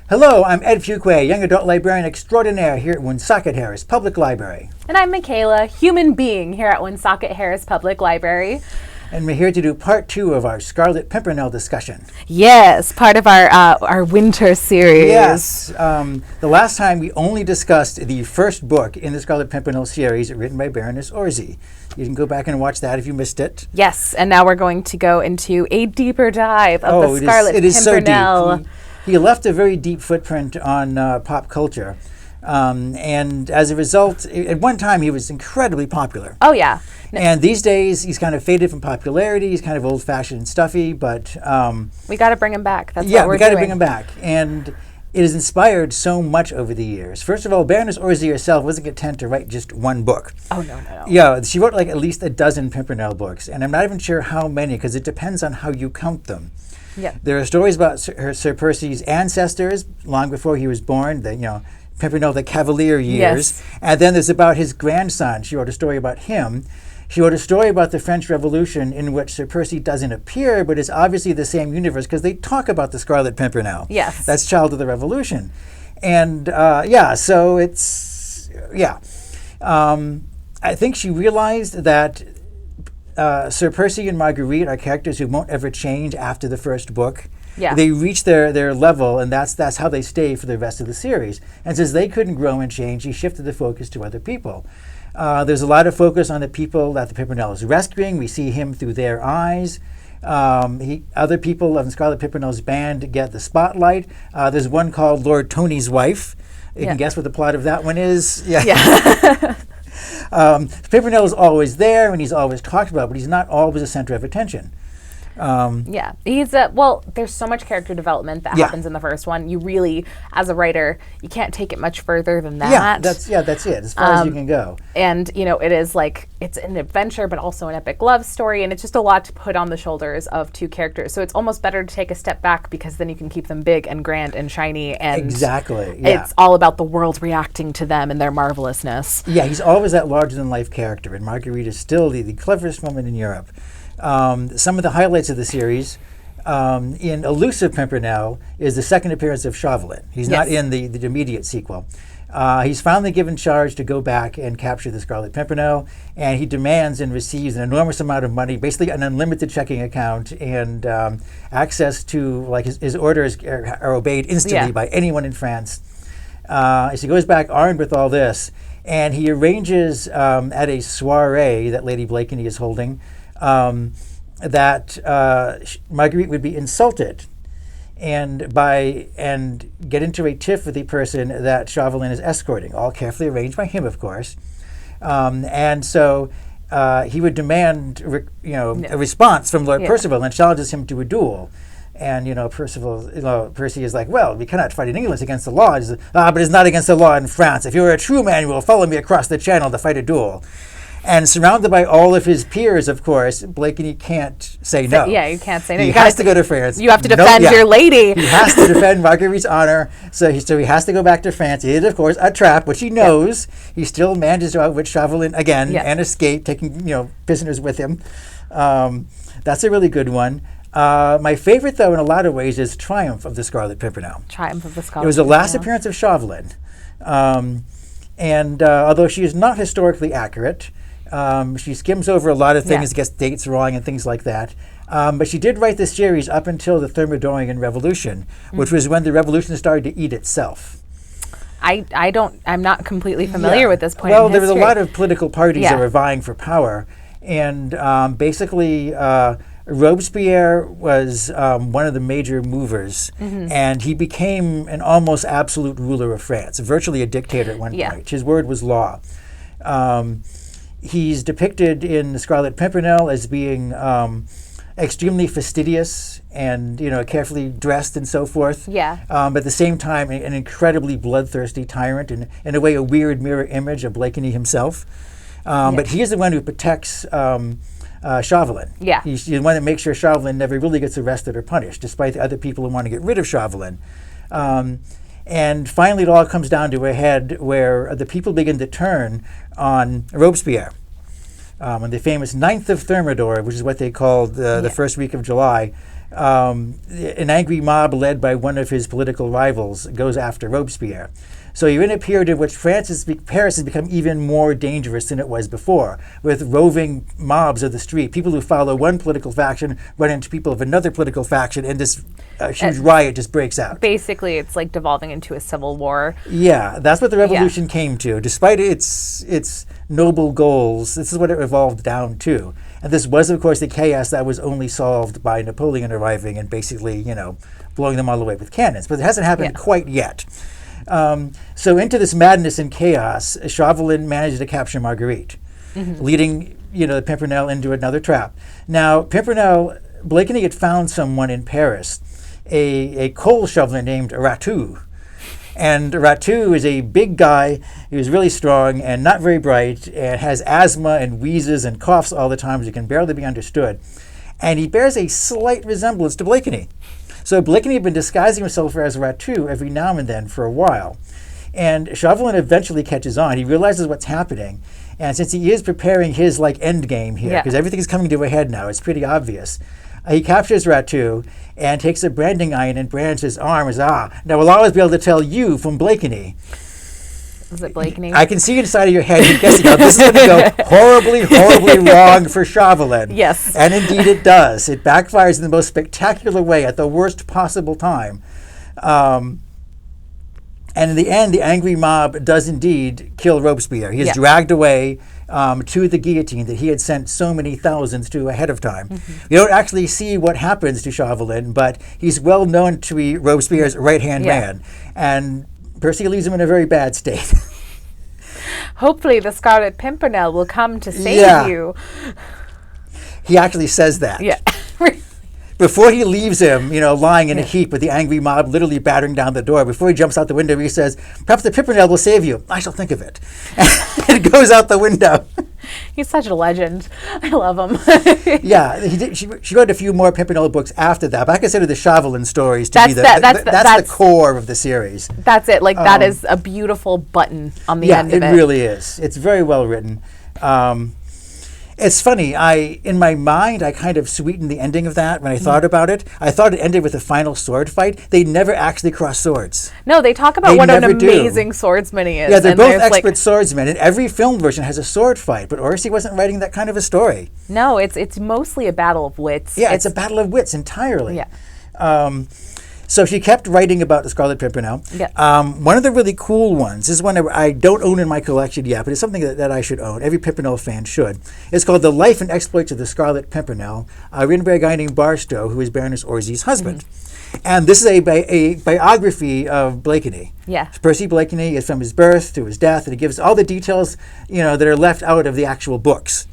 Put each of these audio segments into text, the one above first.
Hello, I'm Ed Fuquay, young adult librarian extraordinaire here at Woonsocket Harris Public Library. And I'm Michaela, human being here at Woonsocket Harris Public Library. And we're here to do part 2 of our Scarlet Pimpernel discussion. Yes, part of our winter series. Yes. The last time we only discussed the first book in the Scarlet Pimpernel series written by Baroness Orczy. You can go back and watch that if you missed it. Yes, and now we're going to go into a deeper dive of the Scarlet Pimpernel. It is so deep. He left a very deep footprint on pop culture. And as a result, at one time he was incredibly popular. Oh, yeah. And these days, he's kind of faded from popularity. He's kind of old-fashioned and stuffy, but... we got to bring him back. That's what we're doing. Yeah, we got to bring him back. And it has inspired so much over the years. First of all, Baroness Orczy herself wasn't content to write just one book. Oh, no. Yeah, she wrote like at least a dozen Pimpernel books, and I'm not even sure how many, because it depends on how you count them. Yeah. There are stories about Sir Percy's ancestors long before he was born, Pimpernel the Cavalier years. Yes. And then there's about his grandson. She wrote a story about him. She wrote a story about the French Revolution in which Sir Percy doesn't appear, but is obviously the same universe because they talk about the Scarlet Pimpernel. Yes. That's Child of the Revolution. And so it's, I think she realized that Sir Percy and Marguerite are characters who won't ever change after the first book. Yeah. They reach their level, and that's how they stay for the rest of the series. And since they couldn't grow and change, she shifted the focus to other people. There's a lot of focus on the people that the Pimpernel is rescuing. We see him through their eyes. Other people of the Scarlet Pimpernel's band get the spotlight. There's one called Lord Tony's Wife. You can guess what the plot of that one is. Yeah. Pimpernel is always there, and he's always talked about, but he's not always the center of attention. He's there's so much character development that happens in the first one. You really, as a writer, you can't take it much further than that. That's it, as far as you can go. And, it is like, it's an adventure, but also an epic love story, and it's just a lot to put on the shoulders of two characters. So it's almost better to take a step back, because then you can keep them big and grand and shiny, and exactly, yeah. It's all about the world reacting to them and their marvelousness. Yeah, he's always that larger-than-life character, and Marguerite is still the cleverest woman in Europe. Some of the highlights of the series in Elusive Pimpernel is the second appearance of Chauvelin. He's not in the immediate sequel. He's finally given charge to go back and capture the Scarlet Pimpernel, and he demands and receives an enormous amount of money, basically an unlimited checking account, and access to, like, his orders are obeyed instantly by anyone in France. So he goes back armed with all this, and he arranges at a soiree that Lady Blakeney is holding that Marguerite would be insulted and get into a tiff with the person that Chauvelin is escorting, all carefully arranged by him, of course. And so he would demand a response from Lord Percival and challenges him to a duel. And Percy is like, well, we cannot fight in England against the law. He says, but it's not against the law in France. If you were a true man, you will follow me across the channel to fight a duel. And surrounded by all of his peers, of course, Blakeney can't say no. Yeah, you can't say no. He has to go to France. You have to defend your lady. He has to defend Marguerite's honor. So he has to go back to France. He is, of course, a trap, which he knows. He still manages to outwit Chauvelin again and escape, taking prisoners with him. That's a really good one. My favorite, though, in a lot of ways, is Triumph of the Scarlet Pimpernel. Triumph of the Scarlet Pimpernel. It was the last appearance of Chauvelin. And although she is not historically accurate, she skims over a lot of things, gets dates wrong and things like that. But she did write this series up until the Thermidorian Revolution, which was when the revolution started to eat itself. I'm not completely familiar with this point in history. Well, there was a lot of political parties that were vying for power. And basically, Robespierre was one of the major movers, and he became an almost absolute ruler of France, virtually a dictator at one point. His word was law. He's depicted in the Scarlet Pimpernel as being extremely fastidious and carefully dressed and so forth. But at the same time, an incredibly bloodthirsty tyrant, and in a way a weird mirror image of Blakeney himself. But he is the one who protects Chauvelin. He's the one that makes sure Chauvelin never really gets arrested or punished, despite the other people who want to get rid of Chauvelin. And finally, it all comes down to a head where the people begin to turn on Robespierre. On the famous 9th of Thermidor, which is what they called the first week of July, an angry mob led by one of his political rivals goes after Robespierre. So you're in a period in which Paris has become even more dangerous than it was before, with roving mobs of the street. People who follow one political faction run into people of another political faction, and this huge riot just breaks out. Basically, it's like devolving into a civil war. Yeah, that's what the revolution came to. Despite its noble goals, this is what it evolved down to. And this was, of course, the chaos that was only solved by Napoleon arriving and basically, blowing them all away with cannons. But it hasn't happened quite yet. So into this madness and chaos, Chauvelin managed to capture Marguerite, leading, the Pimpernell into another trap. Now, Pimpernell, Blakeney had found someone in Paris, a coal shoveler named Ratou. And Ratou is a big guy who's really strong and not very bright and has asthma and wheezes and coughs all the time, so he can barely be understood. And he bears a slight resemblance to Blakeney. So Blakeney had been disguising himself as Ratou every now and then for a while. And Chauvelin eventually catches on. He realizes what's happening. And since he is preparing his end game here, because everything is coming to a head now, it's pretty obvious. He captures Ratou and takes a branding iron and brands his arm as, now we'll always be able to tell you from Blakeney. Is it Blakeney? I can see inside of your head, you're guessing, this is going to go horribly, horribly wrong for Chauvelin. Yes. And indeed it does. It backfires in the most spectacular way at the worst possible time. And in the end, the angry mob does indeed kill Robespierre. He is dragged away to the guillotine that he had sent so many thousands to ahead of time. You don't actually see what happens to Chauvelin, but he's well known to be Robespierre's right-hand man. And Percy leaves him in a very bad state. Hopefully the Scarlet Pimpernel will come to save you. He actually says that. Yeah. Before he leaves him, lying in a heap with the angry mob literally battering down the door, before he jumps out the window, he says, perhaps the Pimpernel will save you. I shall think of it. And it goes out the window. He's such a legend. I love him. She wrote a few more Pimpernel books after that, but I consider the Chauvelin stories to be that's the core of the series. That's it. That is a beautiful button on the end of it. Yeah, it really is. It's very well written. It's funny, in my mind, I kind of sweetened the ending of that when I thought about it. I thought it ended with a final sword fight. They never actually cross swords. No, they talk about what an amazing swordsman he is. Yeah, they're both expert swordsmen, and every film version has a sword fight, but Orczy wasn't writing that kind of a story. No, it's mostly a battle of wits. Yeah, it's a battle of wits entirely. Yeah. So she kept writing about the Scarlet Pimpernel. Yeah. One of the really cool ones, this is one I don't own in my collection yet, but it's something that I should own. Every Pimpernel fan should. It's called The Life and Exploits of the Scarlet Pimpernel, written by a guy named Barstow, who is Baroness Orczy's husband. And this is a biography of Blakeney. Yeah. Percy Blakeney is from his birth to his death, and it gives all the details that are left out of the actual books.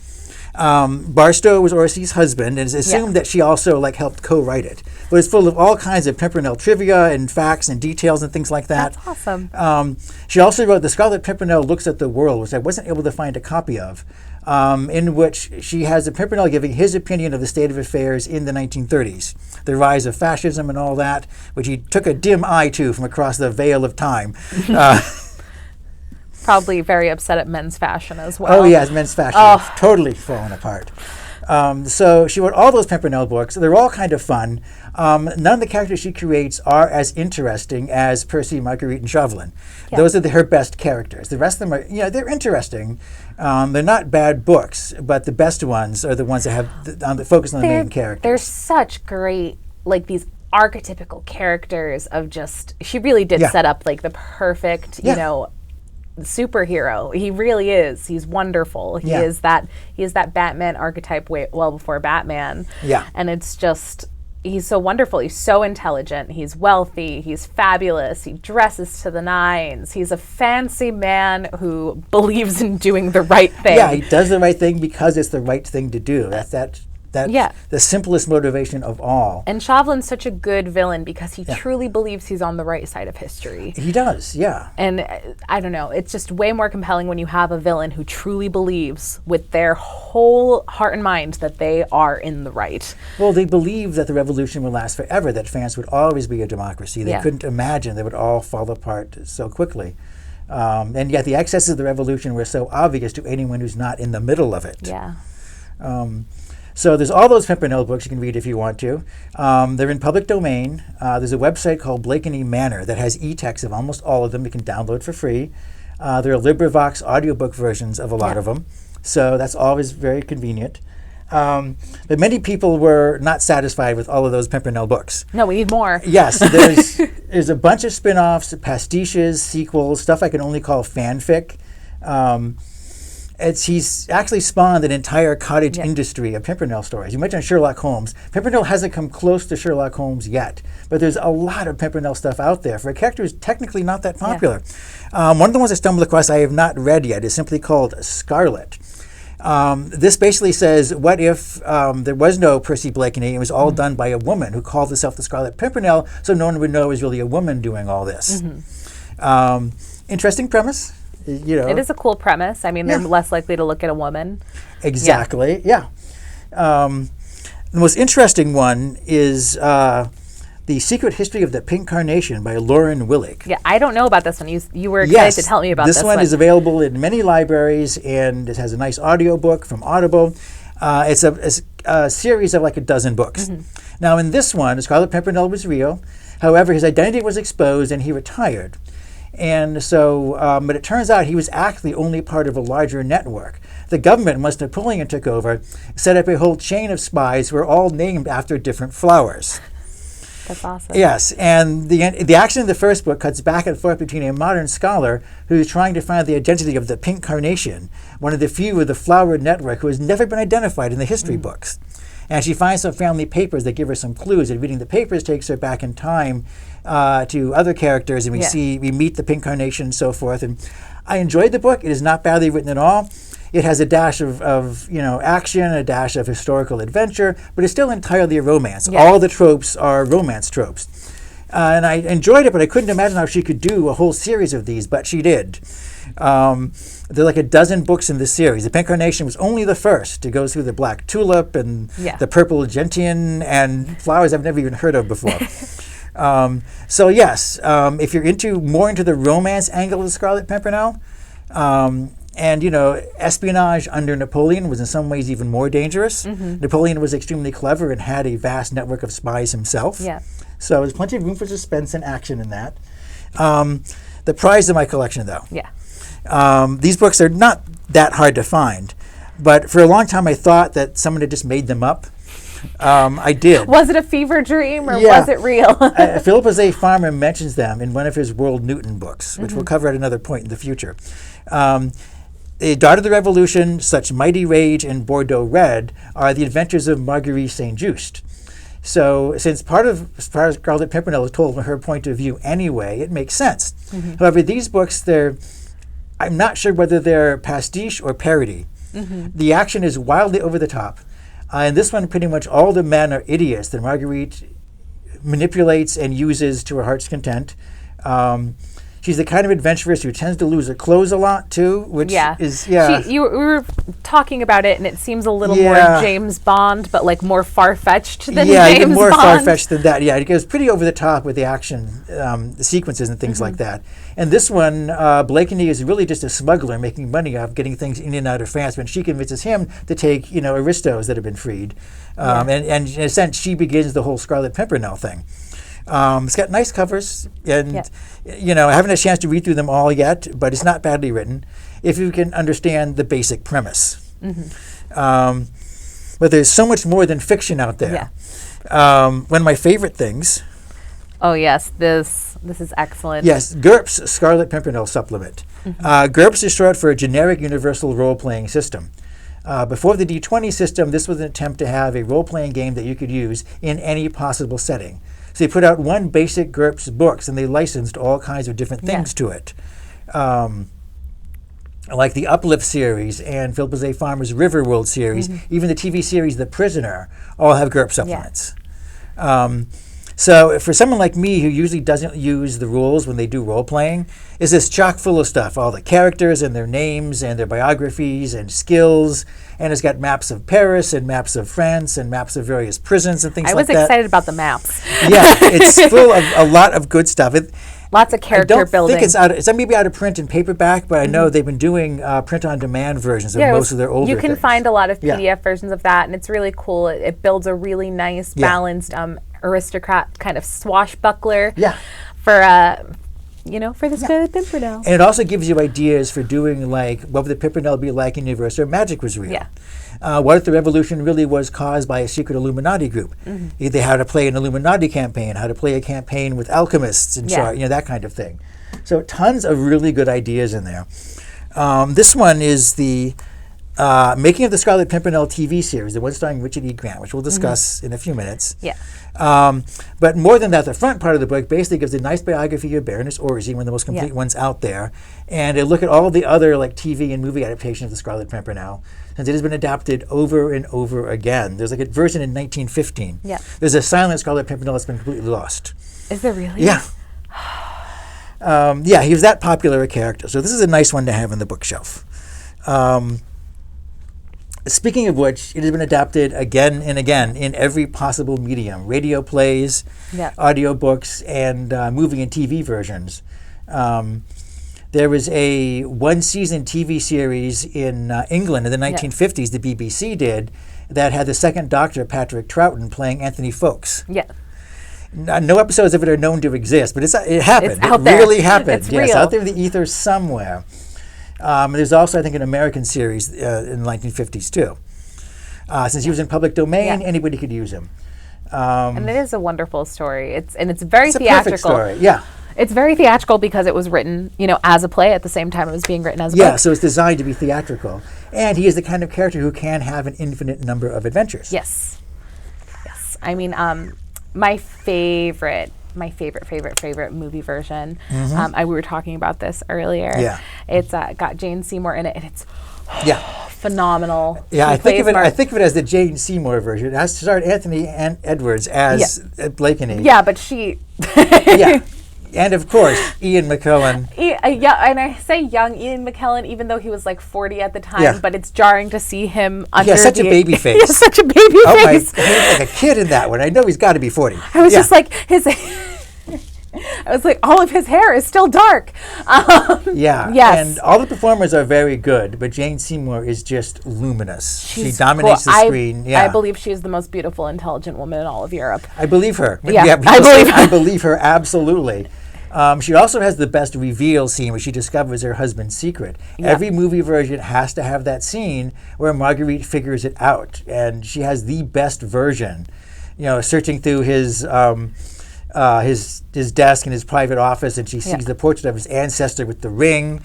Barstow was Orczy's husband, and it's assumed that she also helped co-write it. But it's full of all kinds of Pimpernel trivia and facts and details and things like that. That's awesome. She also wrote The Scarlet Pimpernel Looks at the World, which I wasn't able to find a copy of, in which she has the Pimpernel giving his opinion of the state of affairs in the 1930s, the rise of fascism and all that, which he took a dim eye to from across the veil of time. Probably very upset at men's fashion as well. Oh, yes, men's fashion is totally falling apart. So she wrote all those Pimpernel books. They're all kind of fun. None of the characters she creates are as interesting as Percy, Marguerite, and Chauvelin. Yeah. Those are her best characters. The rest of them are, they're interesting. They're not bad books, but the best ones are the ones that have the focus on the main characters. They're such great, these archetypical characters of she really did set up the perfect, superhero. He really is. He's wonderful. He is that Batman archetype well before Batman. Yeah. And it's he's so wonderful. He's so intelligent. He's wealthy. He's fabulous. He dresses to the nines. He's a fancy man who believes in doing the right thing. Yeah, he does the right thing because it's the right thing to do. That's the simplest motivation of all. And Chauvelin's such a good villain because he truly believes he's on the right side of history. He does, yeah. And I don't know, it's just way more compelling when you have a villain who truly believes with their whole heart and mind that they are in the right. Well, they believe that the revolution would last forever, that France would always be a democracy. They couldn't imagine they would all fall apart so quickly. And yet the excesses of the revolution were so obvious to anyone who's not in the middle of it. Yeah. So there's all those Pimpernell books you can read if you want to. They're in public domain. There's a website called Blakeney Manor that has e-text of almost all of them you can download for free. There are LibriVox audiobook versions of a lot of them. So that's always very convenient. But many people were not satisfied with all of those Pimpernell books. No, we need more. Yes, there's a bunch of spin-offs, pastiches, sequels, stuff I can only call fanfic. He's actually spawned an entire cottage industry of Pimpernell stories. You mentioned Sherlock Holmes. Pimpernell hasn't come close to Sherlock Holmes yet, but there's a lot of Pimpernell stuff out there for a character who's technically not that popular. One of the ones I stumbled across I have not read yet is simply called Scarlet. This basically says, what if there was no Percy Blakeney, it was all done by a woman who called herself the Scarlet Pimpernel, so no one would know it was really a woman doing all this. Interesting premise. It is a cool premise. I mean, they're less likely to look at a woman. Exactly, The most interesting one is The Secret History of the Pink Carnation by Lauren Willock. Yeah, I don't know about this one. You were excited to tell me about this one. This one is available in many libraries, and it has a nice audiobook from Audible. It's a series of like a dozen books. Now, in this one, Scarlet Pimpernel was real. However, his identity was exposed, and he retired. And so, but it turns out he was actually only part of a larger network. The government, once Napoleon took over, set up a whole chain of spies who were all named after different flowers. That's awesome. Yes, and the action in the first book cuts back and forth between a modern scholar who's trying to find the identity of the pink carnation, one of the few of the flower network who has never been identified in the history books. And she finds some family papers that give her some clues, and reading the papers takes her back in time to other characters, and we meet the pink carnation and so forth. And I enjoyed the book. It is not badly written at all. It has a dash of action, a dash of historical adventure, but it's still entirely a romance. All the tropes are romance tropes. And I enjoyed it, but I couldn't imagine how she could do a whole series of these, but she did. There are like a dozen books in this series. The Pink Carnation was only the first to go through the black tulip and the purple gentian and flowers I've never even heard of before. So yes, if you're more into the romance angle of the Scarlet Pimpernel, and espionage under Napoleon was in some ways even more dangerous. Napoleon was extremely clever and had a vast network of spies himself. So there's plenty of room for suspense and action in that. The prize of my collection, though. These books are not that hard to find, but for a long time I thought that someone had just made them up. I did. Was it a fever dream or was it real? Philip A. Farmer mentions them in one of his World Newton books, which we'll cover at another point in the future. A Daughter of the Revolution, Such Mighty Rage, and Bordeaux Red are the adventures of Marguerite Saint-Just. So since part of Scarlet Pimpernel is told from her point of view anyway, it makes sense. However, these books, I'm not sure whether they're pastiche or parody. The action is wildly over the top. In this one, pretty much all the men are idiots that Marguerite manipulates and uses to her heart's content. She's the kind of adventuress who tends to lose her clothes a lot, too, which is, we were talking about it, and it seems a little more James Bond, but like more far-fetched than James Bond. Yeah, even more far-fetched than that. Yeah, it goes pretty over the top with the action, the sequences and things like that. And this one, Blakeney is really just a smuggler making money off getting things in and out of France, when she convinces him to take, aristos that have been freed. And in a sense, she begins the whole Scarlet Pimpernel thing. It's got nice covers, and I haven't had a chance to read through them all yet, but it's not badly written if you can understand the basic premise. But there's so much more than fiction out there. One of my favorite things. Oh yes, this is excellent. Yes, GURPS Scarlet Pimpernel Supplement. GURPS is short for a generic universal role-playing system. Before the D20 system, this was an attempt to have a role-playing game that you could use in any possible setting. So they put out one basic GURPS books, and they licensed all kinds of different things to it. Like the Uplift series and Philip A. Farmer's Riverworld series, even the TV series The Prisoner, all have GURPS supplements. So for someone like me who usually doesn't use the rules when they do role playing, is this chock full of stuff, all the characters and their names and their biographies and skills, and it's got maps of Paris and maps of France and maps of various prisons and things like that. I was excited about the maps. Yeah, it's full of a lot of good stuff. Lots of character building. I don't think it's maybe out of print in paperback, but I know they've been doing print-on-demand versions of most of their older You can things. find a lot of PDF versions of that, and it's really cool. It builds a really nice, balanced aristocrat kind of swashbuckler for the Scarlet Pimpernel. And it also gives you ideas for doing, like, what would the Pimpernel be like in the universe where magic was real? Yeah. What if the revolution really was caused by a secret Illuminati group? Either how to play an Illuminati campaign, how to play a campaign with alchemists, and that kind of thing. So tons of really good ideas in there. This one is the making of the Scarlet Pimpernel TV series, the one starring Richard E. Grant, which we'll discuss in a few minutes. Yeah. But more than that, the front part of the book basically gives a nice biography of Baroness Orczy, one of the most complete ones out there, and a look at all the other TV and movie adaptations of the Scarlet Pimpernel, since it has been adapted over and over again. There's like a version in 1915. Yeah. There's a silent Scarlet Pimpernel that's been completely lost. Is there really? Yeah. He was that popular a character. So this is a nice one to have on the bookshelf. Speaking of which, it has been adapted again and again in every possible medium: radio plays, audio books, and movie and TV versions. There was a one-season TV series in England in the 1950s, the BBC did, that had the second Doctor, Patrick Troughton, playing Anthony Foulkes. Yeah. No episodes of it are known to exist, but it happened. It's out it there. Really happened. It's Yes, real. out there in the ether somewhere. There's also, I think, an American series in the 1950s, too. Since he was in public domain, anybody could use him. And it is a wonderful story. It's very theatrical. It's a perfect story, yeah. It's very theatrical because it was written, as a play at the same time it was being written as a book. Yeah, so it's designed to be theatrical. And he is the kind of character who can have an infinite number of adventures. Yes. I mean, my favorite movie version, we were talking about this earlier. Yeah. It's got Jane Seymour in it, and it's phenomenal. Yeah, I think of it as the Jane Seymour version. It has starred Anthony Edwards as Blakeney. Yeah, but she... Yeah. And of course, Ian McKellen. And I say young Ian McKellen, even though he was like 40 at the time, but it's jarring to see him under such a baby face. He has such a baby face. My, he looks like a kid in that one. I know he's got to be 40. I was just like, I was like, all of his hair is still dark. Yes. And all the performers are very good, but Jane Seymour is just luminous. She dominates the screen. Yeah. I believe she is the most beautiful, intelligent woman in all of Europe. I believe her. Yeah, I believe her absolutely. She also has the best reveal scene where she discovers her husband's secret. Every movie version has to have that scene where Marguerite figures it out, and she has the best version. Searching through his desk in his private office, and she sees the portrait of his ancestor with the ring.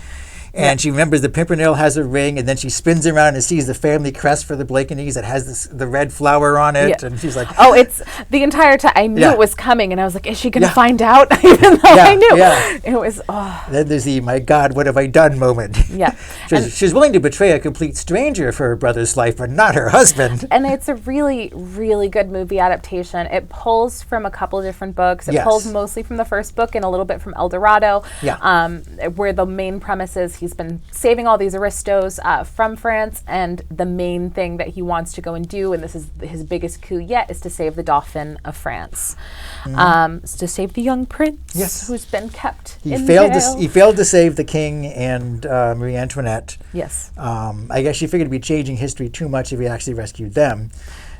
And she remembers the Pimpernel has a ring, and then she spins around and sees the family crest for the Blakeneys that has the red flower on it. And she's like, it's the entire time. I knew it was coming, and I was like, is she going to find out? Even though I knew. Yeah. It was, Then there's the, my God, what have I done moment. Yeah. She's willing to betray a complete stranger for her brother's life, but not her husband. And it's a really, really good movie adaptation. It pulls from a couple of different books. It pulls mostly from the first book and a little bit from El Dorado, where the main premise is he's been saving all these aristos from France, and the main thing that he wants to go and do, and this is his biggest coup yet, is to save the Dauphin of France. To save the young prince who's been kept in jail. He failed to save the king and Marie Antoinette. Yes. I guess she figured it'd be changing history too much if he actually rescued them.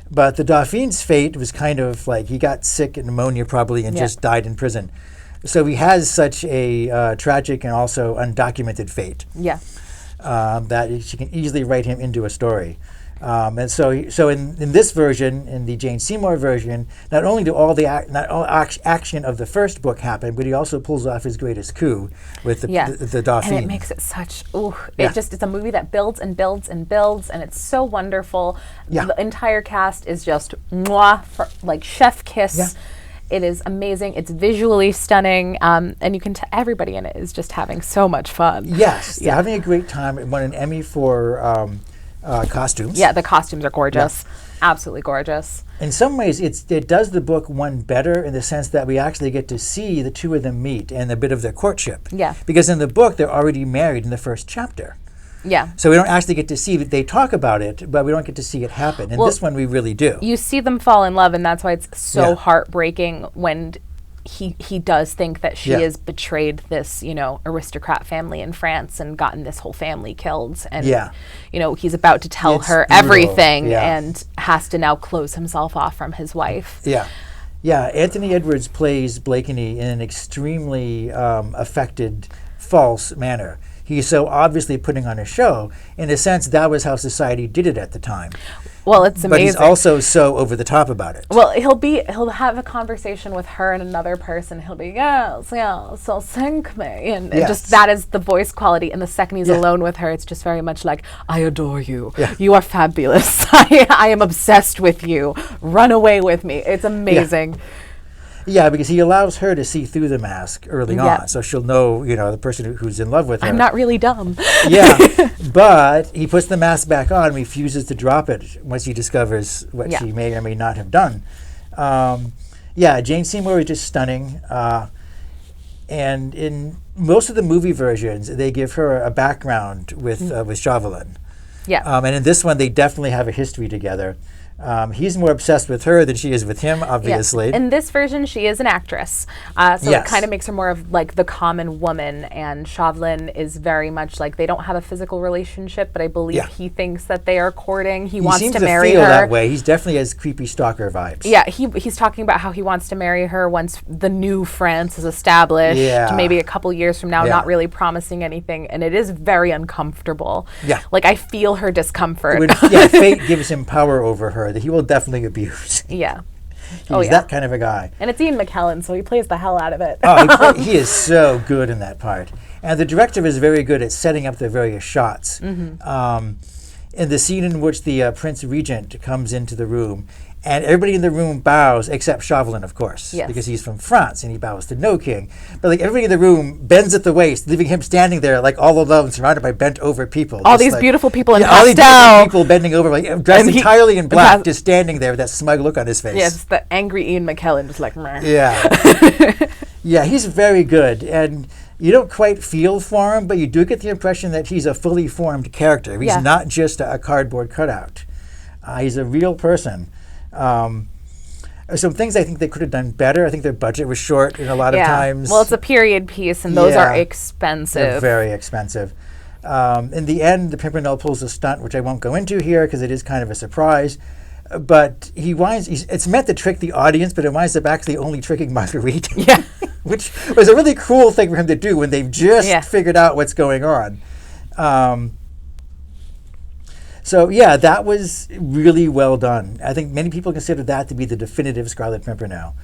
But the Dauphin's fate was kind of like he got sick and pneumonia probably and just died in prison. So he has such a tragic and also undocumented fate. Yeah. That she can easily write him into a story. And so in this version, in the Jane Seymour version, not only do all action of the first book happen, but he also pulls off his greatest coup with the Dauphin. And it makes it such, it's a movie that builds and builds and builds, and it's so wonderful. Yeah. The entire cast is just like chef kiss. Yeah. It is amazing. It's visually stunning, and you can everybody in it is just having so much fun. Yes, they're having a great time. It won an Emmy for costumes. Yeah, the costumes are gorgeous. absolutely gorgeous. In some ways, it does the book one better in the sense that we actually get to see the two of them meet and a bit of their courtship. Yeah. Because in the book, they're already married in the first chapter. Yeah. So we don't actually get to see, they talk about it, but we don't get to see it happen. In this one, we really do. You see them fall in love, and that's why it's so heartbreaking when he does think that she has betrayed this, aristocrat family in France and gotten this whole family killed. And, he's about to tell her everything and has to now close himself off from his wife. Yeah. Yeah. Anthony Edwards plays Blakeney in an extremely affected, false manner. He's so obviously putting on a show. In a sense, that was how society did it at the time. Well, it's amazing. But he's also so over the top about it. Well, he'll have a conversation with her and another person. He'll be, yes, so thank me. And just that is the voice quality. And the second he's alone with her, it's just very much like, I adore you. Yeah. You are fabulous. I am obsessed with you. Run away with me. It's amazing. Yeah. Yeah, because he allows her to see through the mask early on, so she'll know, the person who's in love with her. I'm not really dumb. Yeah, but he puts the mask back on, refuses to drop it once he discovers what she may or may not have done. Jane Seymour is just stunning. And in most of the movie versions, they give her a background with Chauvelin. Yeah. And in this one, they definitely have a history together. He's more obsessed with her than she is with him, obviously. In this version, she is an actress. So it kind of makes her more of like the common woman. And Chauvelin is very much like they don't have a physical relationship, but I believe he thinks that they are courting. He wants to marry her. He seems to feel that way. He definitely has creepy stalker vibes. Yeah, he's talking about how he wants to marry her once the new France is established, maybe a couple years from now, not really promising anything. And it is very uncomfortable. Yeah. Like I feel her discomfort. Fate gives him power over her that he will definitely abuse. Yeah. He's that kind of a guy. And it's Ian McKellen, so he plays the hell out of it. He is so good in that part. And the director is very good at setting up the various shots. Mm-hmm. In the scene in which the Prince Regent comes into the room, and everybody in the room bows except Chauvelin, of course, because he's from France and he bows to no king. But like everybody in the room bends at the waist, leaving him standing there like all alone, surrounded by bent over people. All these beautiful people in pastel. All these beautiful people bending over, like dressed entirely in black, just standing there with that smug look on his face. Yes, the angry Ian McKellen, just like meh. Yeah. Yeah, he's very good, and you don't quite feel for him, but you do get the impression that he's a fully formed character. He's not just a cardboard cutout. He's a real person. Some things I think they could have done better. I think their budget was short in a lot of times. Well, it's a period piece, and those are expensive. They're very expensive. In the end, the Pimpernell pulls a stunt, which I won't go into here because it is kind of a surprise. But it's meant to trick the audience, but it winds up actually only tricking Marguerite. Yeah. Which was a really cruel thing for him to do when they've just figured out what's going on. So that was really well done. I think many people consider that to be the definitive Scarlet Pimpernel.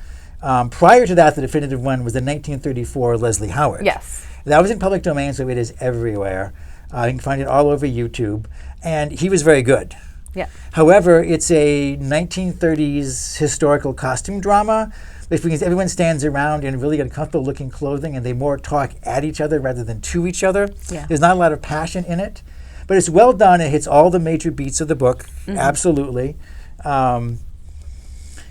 Prior to that, the definitive one was the 1934 Leslie Howard. Yes. That was in public domain, so it is everywhere. You can find it all over YouTube. And he was very good. Yeah. However, it's a 1930s historical costume drama, which means everyone stands around in really uncomfortable looking clothing and they more talk at each other rather than to each other. Yeah. There's not a lot of passion in it. But it's well done. It hits all the major beats of the book, absolutely,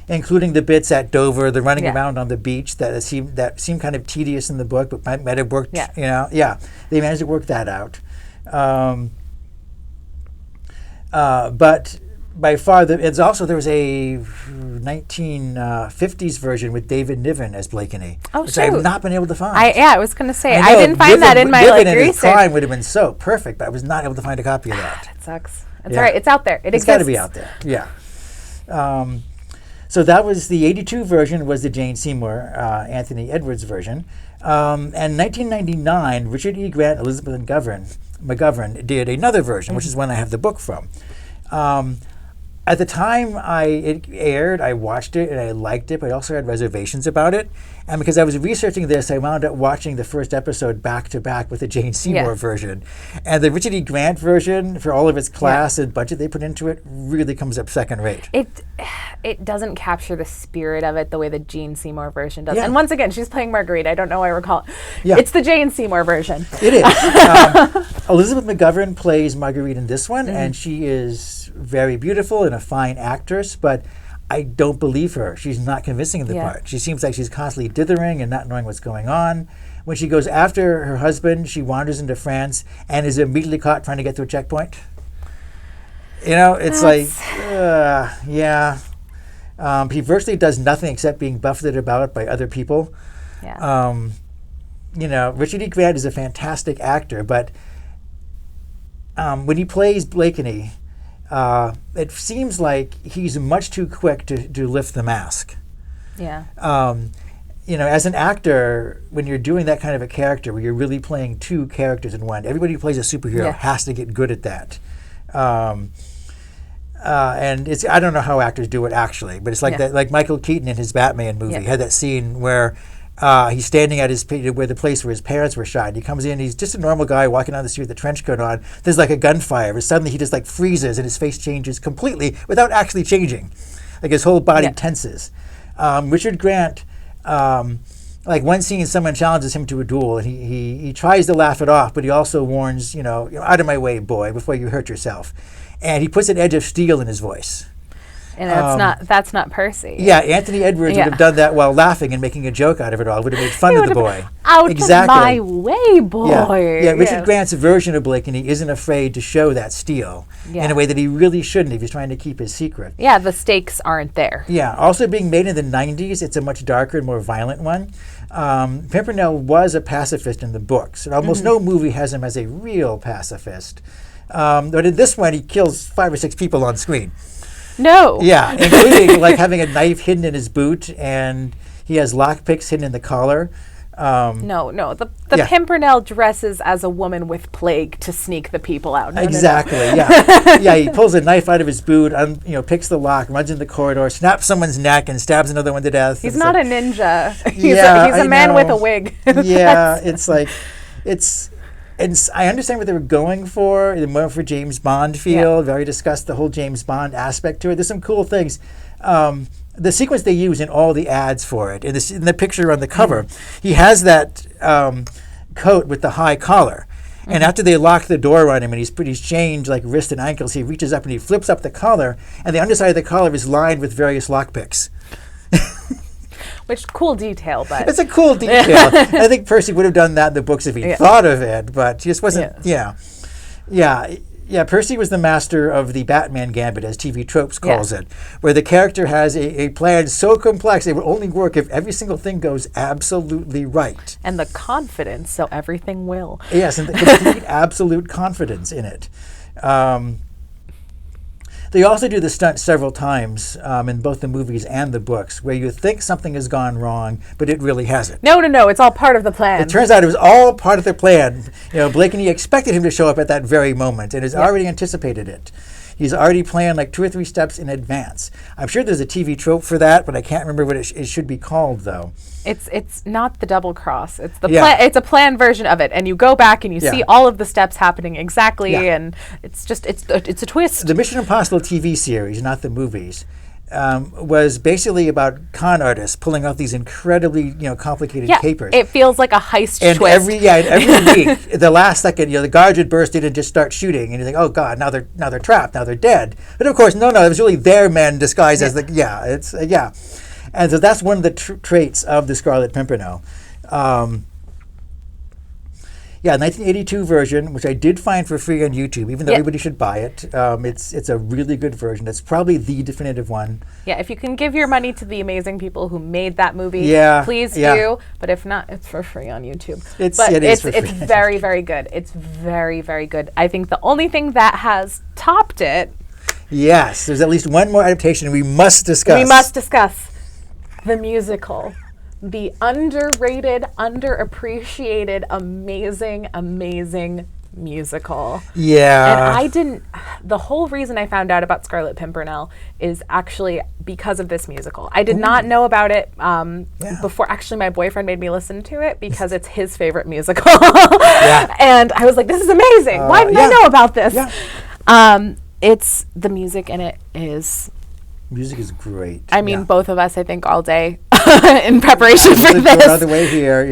including the bits at Dover, the running around on the beach that seem kind of tedious in the book, but might have worked. Yeah. They managed to work that out. But by far, there was a 1950s version with David Niven as Blakeney, which I have not been able to find. I was going to say, I didn't find that in my Niven research. in his prime would have been so perfect, but I was not able to find a copy of that. It sucks. It's all right. It's out there. It's got to be out there. Yeah. So that was the 82 version, was the Jane Seymour, Anthony Edwards version. And 1999, Richard E. Grant, Elizabeth McGovern did another version, which is one I have the book from. At the time it aired, I watched it and I liked it, but I also had reservations about it. And because I was researching this, I wound up watching the first episode back to back with the Jane Seymour version. And the Richard E. Grant version, for all of its class and budget they put into it, really comes up second rate. It doesn't capture the spirit of it the way the Jane Seymour version does. Yeah. And once again, she's playing Marguerite. I don't know why I recall it. Yeah. It's the Jane Seymour version. It is. Elizabeth McGovern plays Marguerite in this one, and she is very beautiful in a fine actress, but I don't believe her. She's not convincing in the part. She seems like she's constantly dithering and not knowing what's going on. When she goes after her husband, she wanders into France and is immediately caught trying to get to a checkpoint. You know, it's he virtually does nothing except being buffeted about by other people. Yeah. You know, Richard E. Grant is a fantastic actor, but when he plays Blakeney, it seems like he's much too quick to lift the mask. Yeah. You know, as an actor, when you're doing that kind of a character where you're really playing two characters in one, everybody who plays a superhero has to get good at that. And it's, I don't know how actors do it actually, but it's like that, like Michael Keaton in his Batman movie had that scene where he's standing at the place where his parents were shot. He comes in, he's just a normal guy walking down the street with a trench coat on. There's like a gunfire, but suddenly he just like freezes and his face changes completely without actually changing. Like his whole body tenses. Richard Grant, like one scene, someone challenges him to a duel, and he tries to laugh it off, but he also warns, you know, out of my way, boy, before you hurt yourself. And he puts an edge of steel in his voice. And that's not Percy. Yeah, Anthony Edwards would have done that while laughing and making a joke out of it all. Would have made fun of the boy. Out of my way, boy. Yeah, Richard Grant's version of Blakeney isn't afraid to show that steel in a way that he really shouldn't if he's trying to keep his secret. Yeah, the stakes aren't there. Yeah, also being made in the 90s, it's a much darker and more violent one. Pimpernell was a pacifist in the books, and almost no movie has him as a real pacifist. But in this one, he kills 5 or 6 people on screen. No. Yeah, including like having a knife hidden in his boot, and he has lockpicks hidden in the collar. No. The Pimpernell dresses as a woman with plague to sneak the people out. Exactly. Yeah. Yeah. He pulls a knife out of his boot, picks the lock, runs in the corridor, snaps someone's neck, and stabs another one to death. He's not a ninja. He's a man with a wig. Yeah. I understand what they were going for. They went for James Bond feel. They've already discussed the whole James Bond aspect to it. There's some cool things. The sequence they use in all the ads for it, in the picture on the cover, he has that coat with the high collar. And after they lock the door on him and he's chained like wrist and ankles, he reaches up and he flips up the collar, and the underside of the collar is lined with various lockpicks. Which, cool detail, but... It's a cool detail. I think Percy would have done that in the books if he thought of it, but he just wasn't... Yeah, Percy was the master of the Batman gambit, as TV Tropes calls it, where the character has a plan so complex it will only work if every single thing goes absolutely right. And the confidence, so everything will. Yes, and the complete absolute confidence in it. They also do the stunt several times in both the movies and the books, where you think something has gone wrong, but it really hasn't. No, it's all part of the plan. It turns out it was all part of the plan. Blakeney expected him to show up at that very moment and has already anticipated it. He's already planned like 2 or 3 steps in advance. I'm sure there's a TV trope for that, but I can't remember what it should be called, though. It's not the double cross. It's the it's a planned version of it, and you go back and you see all of the steps happening exactly, and it's a twist. The Mission Impossible TV series, not the movies, was basically about con artists pulling off these incredibly complicated capers. It feels like a heist and twist. Every week, the last second, the guards would burst in and just start shooting, and you think, oh God, now they're trapped, now they're dead. But of course, no, it was really their men disguised as And so that's one of the traits of the Scarlet Pimpernel. 1982 version, which I did find for free on YouTube, even though everybody should buy it. It's a really good version. It's probably the definitive one. Yeah, if you can give your money to the amazing people who made that movie, please do. But if not, it's for free on YouTube. It's very, very good. It's very, very good. I think the only thing that has topped it... Yes, there's at least one more adaptation we must discuss. The musical. The underrated, underappreciated, amazing musical. Yeah. And the whole reason I found out about Scarlet Pimpernel is actually because of this musical. I did not know about it before. Actually, my boyfriend made me listen to it because it's his favorite musical. And I was like, this is amazing. Why didn't I know about this? It's the music in it is... Music is great. I mean, both of us, I think, all day in preparation for this. Another way here,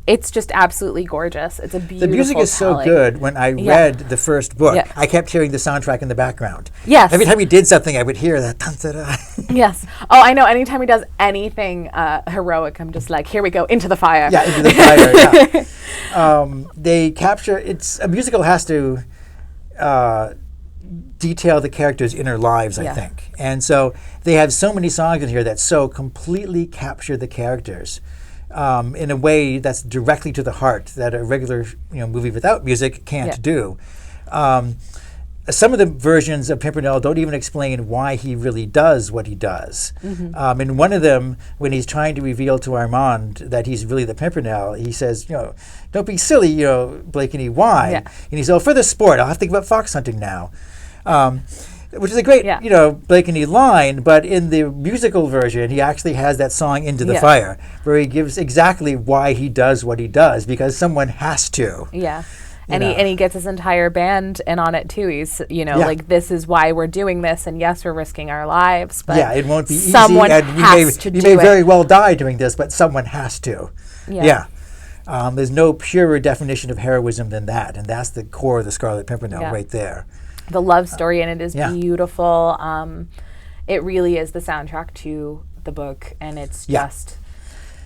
it's just absolutely gorgeous. It's a beautiful The music is so good. When I read the first book, I kept hearing the soundtrack in the background. Yes. Every time he did something, I would hear that. Yes. Oh, I know. Anytime he does anything heroic, I'm just like, here we go, into the fire. Yeah, into the fire, yeah. They capture, a musical has to detail the characters' inner lives, I think. And so they have so many songs in here that so completely capture the characters. In a way that's directly to the heart that a regular movie without music can't do. Some of the versions of Pimpernell don't even explain why he really does what he does. Mm-hmm. In one of them, when he's trying to reveal to Armand that he's really the Pimpernell, he says, don't be silly, Blakeney, why? Yeah. And he says, for the sport, I'll have to think about fox hunting now. Which is a great, Blakeney line, but in the musical version, he actually has that song Into the Fire, where he gives exactly why he does what he does, because someone has to. Yeah. And he gets his entire band in on it too. He's, like, this is why we're doing this, and yes, we're risking our lives, but it won't be someone easy, and has to do it. You may very well die doing this, but someone has to. Yeah. There's no purer definition of heroism than that, and that's the core of the Scarlet Pimpernel right there. The love story in it is beautiful. It really is the soundtrack to the book, and it's just,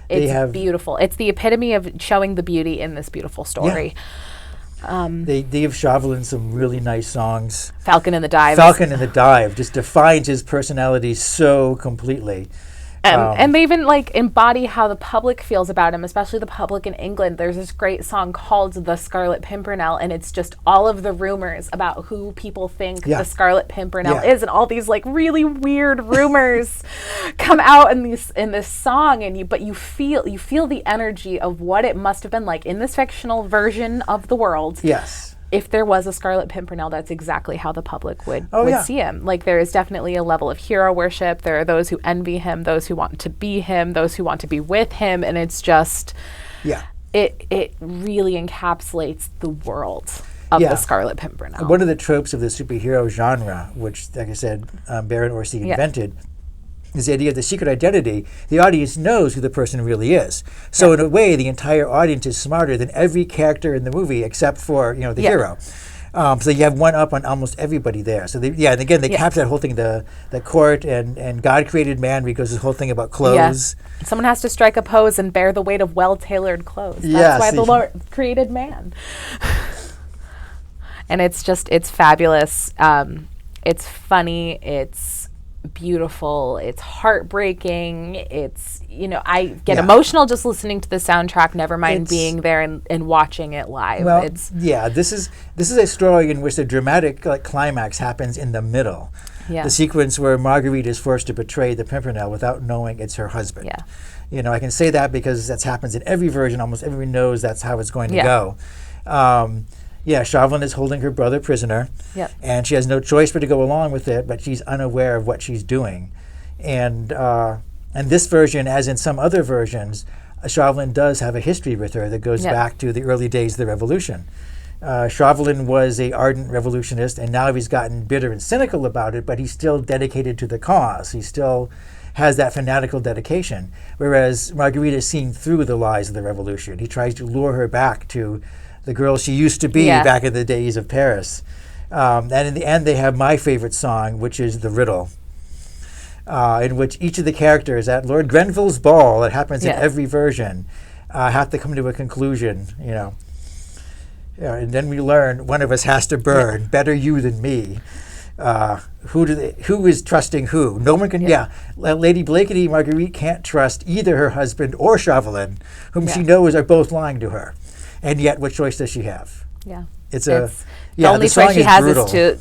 it's beautiful. It's the epitome of showing the beauty in this beautiful story. They give Chauvelin some really nice songs. Falcon in the Dive. Falcon in the Dive just defines his personality so completely. And they even embody how the public feels about him, especially the public in England. There's this great song called The Scarlet Pimpernel, and it's just all of the rumors about who people think the Scarlet Pimpernel is, and all these really weird rumors come out in this song, but you feel the energy of what it must have been like in this fictional version of the world. Yes. If there was a Scarlet Pimpernel, that's exactly how the public would see him. There is definitely a level of hero worship. There are those who envy him, those who want to be him, those who want to be with him, and it's just, it really encapsulates the world of the Scarlet Pimpernel. One of the tropes of the superhero genre, which, like I said, Baron Orczy invented, is the idea of the secret identity. The audience knows who the person really is. So in a way, the entire audience is smarter than every character in the movie except for the hero. So you have one up on almost everybody there. So and again, they capture that whole thing, the court and God created man, because this whole thing about clothes. Yeah. Someone has to strike a pose and bear the weight of well-tailored clothes. That's why the Lord created man. And it's fabulous. It's funny. It's beautiful. It's heartbreaking. It's, I get emotional just listening to the soundtrack, never mind being there and watching it live. Well, this is a story in which the dramatic climax happens in the middle. Yeah. The sequence where Marguerite is forced to betray the Pimpernel without knowing it's her husband. Yeah. I can say that because that happens in every version. Almost everyone knows that's how it's going to go. Chauvelin is holding her brother prisoner, and she has no choice but to go along with it, but she's unaware of what she's doing. And this version, as in some other versions, Chauvelin does have a history with her that goes back to the early days of the Revolution. Chauvelin was an ardent revolutionist, and now he's gotten bitter and cynical about it, but he's still dedicated to the cause. He still has that fanatical dedication, whereas Marguerite is seeing through the lies of the revolution. He tries to lure her back to the girl she used to be back in the days of Paris. And in the end, they have my favorite song, which is the Riddle, in which each of the characters at Lord Grenville's ball, that happens in every version, have to come to a conclusion, and then we learn one of us has to burn, better you than me. Who is trusting who? No one can. Lady Blakeney, Marguerite can't trust either her husband or Chauvelin, whom she knows are both lying to her. And yet, what choice does she have? Yeah, the only choice she has is to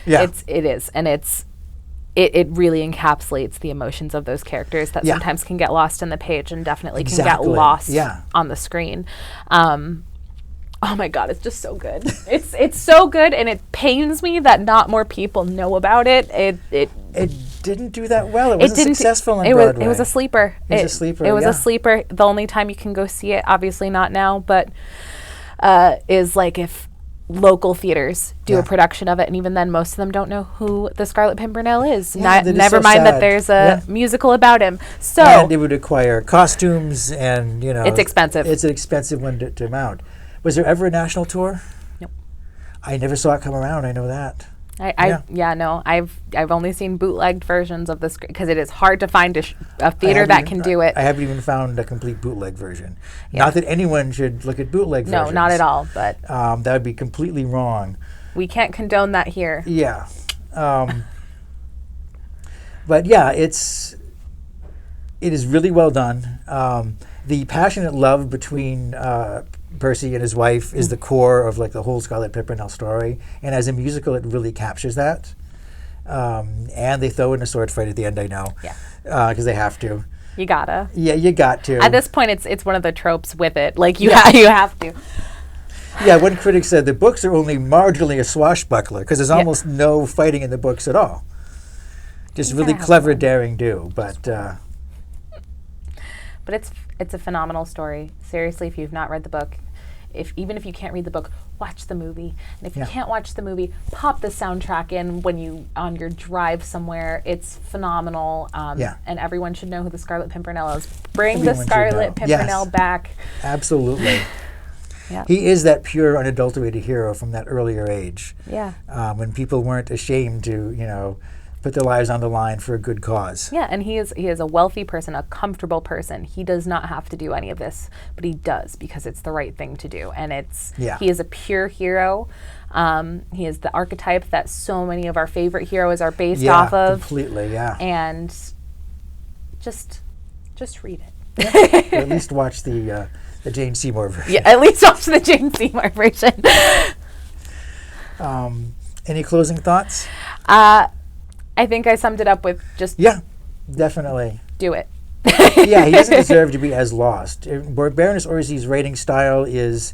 It is, and it really encapsulates the emotions of those characters that sometimes can get lost in the page and definitely can get lost on the screen. Oh my God, it's just so good. It's so good, and it pains me that not more people know about it. It didn't do that well. It wasn't successful in Broadway. It was a sleeper. It was a sleeper. The only time you can go see it, obviously not now, but is if local theaters do a production of it, and even then most of them don't know who the Scarlet Pimpernel is. Never mind that there's a musical about him. So and it would require costumes, and it's expensive. It's an expensive one to mount. Was there ever a national tour? Nope. I never saw it come around. I know that. I've only seen bootlegged versions of this because it is hard to find a theater that can do it. I haven't even found a complete bootleg version. Not that anyone should look at bootleg versions. No, not at all. But that would be completely wrong. We can't condone that here. Yeah, but yeah, it is really well done. The passionate love between Percy and his wife is the core of like the whole Scarlet Pimpernel story, and as a musical, it really captures that. And they throw in a sword fight at the end. I know, because they have to. You gotta. Yeah, you got to. At this point, it's one of the tropes with it. Like you have to. Yeah, one critic said the books are only marginally a swashbuckler because there's almost no fighting in the books at all. Just really clever, daring do, but it's a phenomenal story. Seriously, if you've not read the book, even if you can't read the book, watch the movie. And if you can't watch the movie, pop the soundtrack in when you on your drive somewhere. It's phenomenal. And everyone should know who the Scarlet Pimpernel is. Bring the Scarlet Pimpernel back. Absolutely. He is that pure, unadulterated hero from that earlier age. Yeah. When people weren't ashamed to, put their lives on the line for a good cause. Yeah, and he is a wealthy person, a comfortable person. He does not have to do any of this, but he does because it's the right thing to do. And he is a pure hero. He is the archetype that so many of our favorite heroes are based off of. Completely, yeah. And just read it. Or at least watch the Jane Seymour version. Yeah, at least watch the Jane Seymour version. Any closing thoughts? I think I summed it up with just... Yeah, definitely. Do it. Yeah, he doesn't deserve to be as lost. Baroness Orczy's writing style is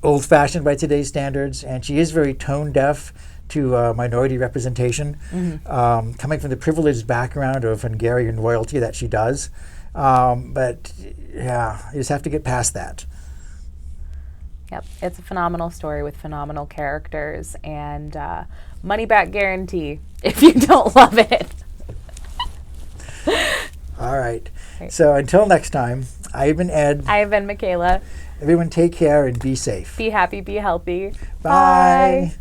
old-fashioned by today's standards, and she is very tone-deaf to minority representation, coming from the privileged background of Hungarian royalty that she does. But, yeah, you just have to get past that. Yep, it's a phenomenal story with phenomenal characters, and money-back guarantee if you don't love it. All right. So until next time, I've been Ed. I've been Michaela. Everyone take care and be safe. Be happy, be healthy. Bye.